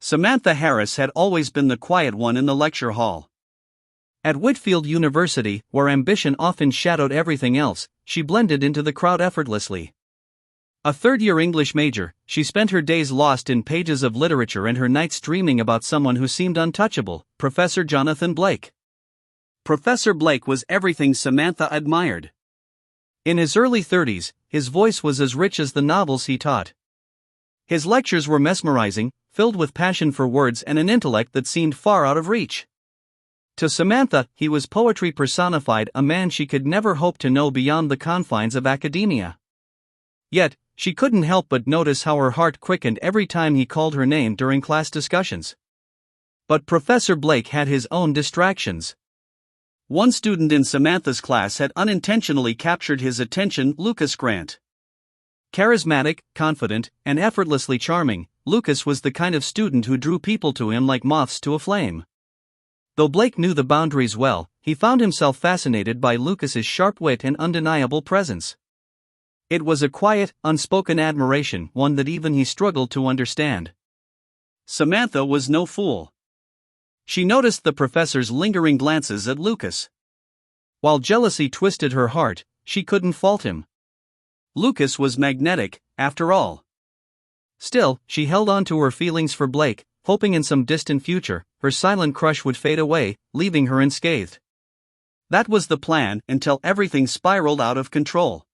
Samantha Harris had always been the quiet one in the lecture hall. At Whitfield University, where ambition often shadowed everything else, she blended into the crowd effortlessly. A third-year English major, she spent her days lost in pages of literature and her nights dreaming about someone who seemed untouchable, Professor Jonathan Blake. Professor Blake was everything Samantha admired. In his early 30s, his voice was as rich as the novels he taught. His lectures were mesmerizing, filled with passion for words and an intellect that seemed far out of reach. To Samantha, he was poetry personified, a man she could never hope to know beyond the confines of academia. Yet, she couldn't help but notice how her heart quickened every time he called her name during class discussions. But Professor Blake had his own distractions. One student in Samantha's class had unintentionally captured his attention, Lucas Grant. Charismatic, confident, and effortlessly charming, Lucas was the kind of student who drew people to him like moths to a flame. Though Blake knew the boundaries well, he found himself fascinated by Lucas's sharp wit and undeniable presence. It was a quiet, unspoken admiration, one that even he struggled to understand. Samantha was no fool. She noticed the professor's lingering glances at Lucas. While jealousy twisted her heart, she couldn't fault him. Lucas was magnetic, after all. Still, she held on to her feelings for Blake, hoping in some distant future, her silent crush would fade away, leaving her unscathed. That was the plan until everything spiraled out of control.